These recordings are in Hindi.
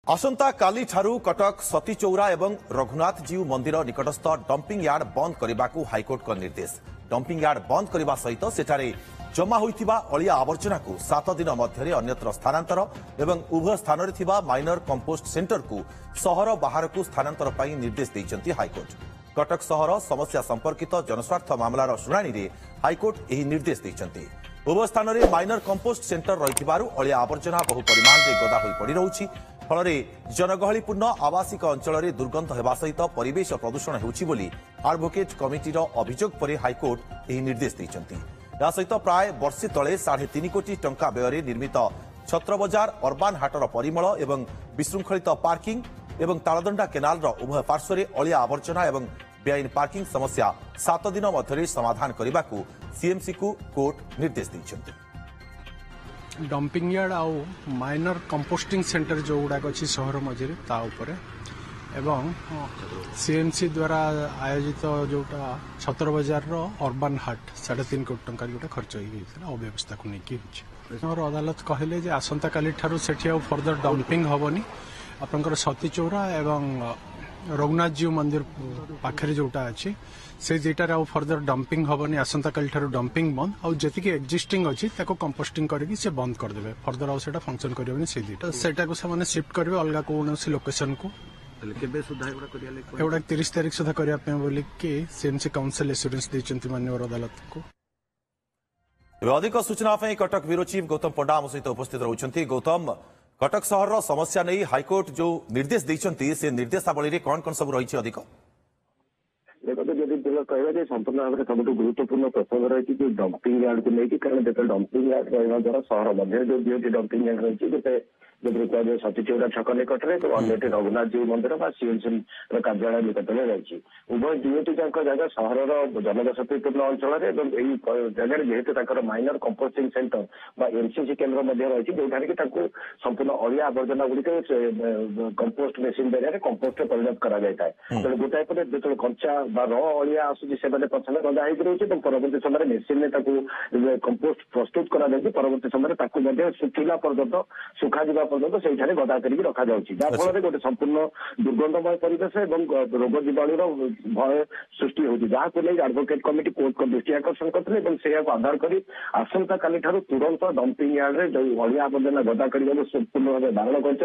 आसंता काली ठारू कटक सतीचौरा एवं रघुनाथजीउ मंदिर निकटस्थ डंपिंग यार्ड बंद करने को हाइकोर्ट का निर्देश। डंपिंग यार्ड बंद करने सहित सेठारे जमा होइथिबा अलिया आवर्जना को 7 दिन मध्य अन्यत्र स्थानांतर एवं उभय स्थान में थिबा माइनर कंपोस्ट सेंटर को सहर बाहर को स्थानांतर पाई निर्देश देइचंती हाइकोर्ट। कटक सहर समस्या संपर्कित जनस्वार्थ मामलार शुणाणी रे हाइकोर्ट एही निर्देश देइचंती। उभय स्थान में माइनर कंपोस्ट सेंटर रहिथिबारु अलिया आवर्जना बहु परिमाण रे गदा होई पड़ी रहुछि। फल जनगहलीपूर्ण आवासिक अंचल में दुर्गंध होगा सहित परिवेश प्रदूषण होउछि बोली एडवोकेट कमिटीर अभियोग पर हाइकोर्ट एही निर्देश देइचंती। या सहित प्राय वर्षे तले 3.5 कोटी टंका व्यय निर्मित छत्र बजार अर्बान हाटर परिमल एवं विशृंखलित पार्किंग एवं तालदंडा केनाल उभय पार्श्व अलिया आवर्जना एवं बेआईन पार्किंग समस्या 7 दिन मध्य समाधान करने को सीएमसी को कोर्ट निर्देश देइचंती। डंपिंग यार्ड आउ माइनर कंपोस्टिंग सेंटर जो गुड़ाक अच्छी सहर मझे एवं सीएमसी द्वारा आयोजित जोटा छतर बजार अर्बान हाट 3.5 कोटी टंका जोटा खर्च हो अव्यवस्था को लेकिन अदालत कहले जे आसंता काली ठारू सेठी आउ फर्दर डंपिंग हबनी आपनकर सतीचौरा एवं रघुनाथजीउ मंदिर पाखरे जोटा अच्छी से जेटार आउ फर्दर डंपिंग हबनी आसंता काली ठारू डंपिंग बंद आउ जतिके एक्जिस्टिंग अच्छी ताको कंपोस्टिंग करके से बंद कर देबे फर्दर आउ सेटा फंक्शन करबनी से दिटा सेटा को से माने शिफ्ट करबे अलगा कोनोसी लोकेशन को केबे सुधा एवडा करिया एवडा 30 तारिख सुधा करिया पे बोली कि सीएमसी काउंसिल एश्योरेंस देचंती माननीय अदालत को। अधिक सूचना कटक ब्यूरो चीफ गौतम पंडा आम सहित उपस्थित रहउछंती। गौतम, कटक सहर समस्या नहीं हाइकोर्ट जो निर्देश देइछंती से निर्देशावली रे कौन सब रही अधिक कहवा संपूर्ण भाव में सब गुरुत्वपूर्ण प्रसंग रही डंपिंग यार्ड को लेकिन कारण जो डंपिंग यार्ड रहा द्वारा सहर मध्य जो दुईटी डंपिंग यार्ड रही गोटे जो सतीचौरा छक निकट में तो अन्य रघुनाथजी मंदिर सीएमसी कार्यालय निकट में रही उभय दुईटी जगह सहर जनबसतिपूर्ण अंचल जगह जेहेतु माइनर कंपोस्टिंग सेंटर एमसीसी केन्द्र रही जोटा कि संपूर्ण अलिया आवर्जना गुड़िक कंपोस्ट मेसीन जरिए कंपोस्ट परिणत कराए तेणु गोटाए पटे जो कंचा अलिया आसूसी से प्रथम गदा हो परवर्त समय मेसीन में कंपोस्ट प्रस्तुत करवर्त समय सुखिला पर्यंत सुखा पर्यंत से गदा कर रखा जहाँफल गोटे संपूर्ण दुर्गंधमय परिवेश और रोग जीवाणुर भय सृष्टि होती जहाँ को लेकिन एडवोकेट कमिटी कोर्ट को दृष्टि आकर्षण करते आधार कर आसंता काली ठारू तुरंत डंपिंग यार्ड में जो अलिया आवर्जना गदा करने संपूर्ण भाव बारण कर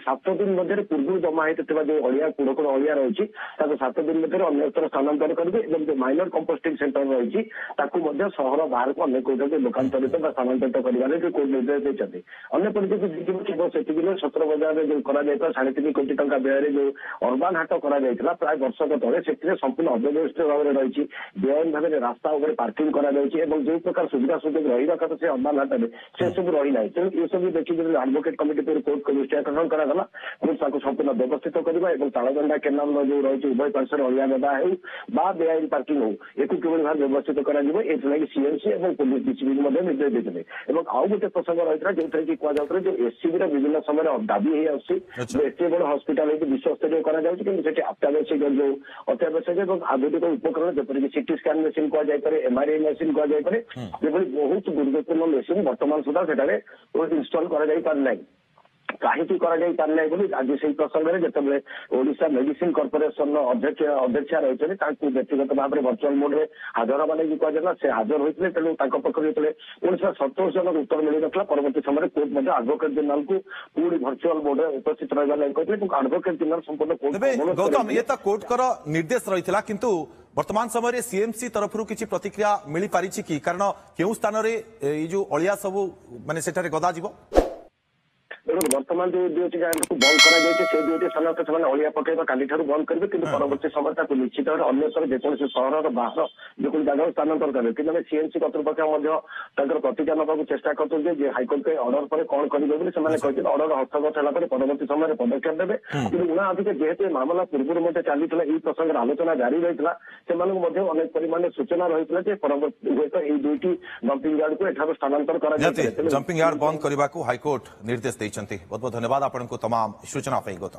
7 दिन मध्य पूर्व जमा होता जो अलिया कूड़ कूड़ अलिया रही 7 दिन मध्य अन्यत्र स्थानांतर करेंगे जो माइनर कंपोस्टिंग सेंटर रही सहर बाहर को अनेक लोकांतरित स्थानांतरित कर कोर्ट निर्देश देते अन्यपटे से 17 बजार में जो 3.5 कोटी टंका व्यय जो अर्बान हाट कर प्राय वर्षक तले से संपूर्ण अव्यवस्थित भाव में रही बेआईन भाव में रास्ता उपर पार्किंग जो प्रकार सुविधा सुजोग रहा कथा से अर्बान हाट में से सब रही ना तेणु ये सब देखिए एडवोकेट कमिटी पर कोर्ट को दृष्टि आकर्षण कराला कोर्ट संपूर्ण व्यवस्थित करवा तालदंडा केनाल जो रही उभय पार्श्व अलिया गदा हो बेआईन पार्किंग हो एक किभଳି भाव व्यवस्थित कर सीएमसी और पुलिस डीसीपी निर्देश देते आउ गोटे प्रसंग रही जो कि कहुए जो एससीबी विभिन्न समय दाबी एत बड़ हस्पिटाल विश्वस्तरीय अत्यावश्यक जो अत्यावश्यक और आधुनिक उपकरण जपरिक सीटी स्कान मेसीन कहुए एमआरआई मेसीन कहुए बहुत गुरुत्वपूर्ण मेसीन बर्तमान सुधा से इनस्टल कर कहीं आज से प्रसंग में जिते ओडिशा मेडिसिन कॉर्पोरेशन अध्यक्षा रही व्यक्तिगत भाव में वर्चुअल मोड में हाजर माने कहला से हाजर होते तेणु पक्ष जो 1927 जन उत्तर मिल ना परवर्त समय कोर्ट एडवोकेट जनरल को पूरी वर्चुअल मोड में उपस्थित रहा कहते एडवोकेट जनरल संपूर्ण गौतम ये कोर्ट निर्देश रही किंतु वर्तमान समय सीएमसी तरफ किसी प्रतिक्रिया मिल पारी कि कारण केउ स्थान में जो अलिया सब माने गदा जीव वर्तमान जो दुईटी जगह को बंद कर दुईटी स्थान से अलिया पकड़ा काली ठारू बंद करेंगे कि परवर्त समय निश्चित भाव अन्य जेकोसी सहर बाहर जो जगह स्थानांतर करेंगे कि सीएमसी कर्तृपक्ष प्रतिज्ञा नाक चेष्टा करते हाइकोर्ट के ऑर्डर पर कौन करेंगे ऑर्डर हस्तगत होगा परवर्त समय पदक्षेप देवे कि उना अधिक जेहेतु मामला पूर्व चली प्रसंग आलोचना जारी रही से अनेक परिमाण सूचना रही है दुईटी डंपिंग यार्ड को एठार स्थानांतर डंपिंग यार्ड बंद करने को हाइकोर्ट निर्देश देइछंती। बहुत बहुत धन्यवाद आपको तमाम सूचना गौतम।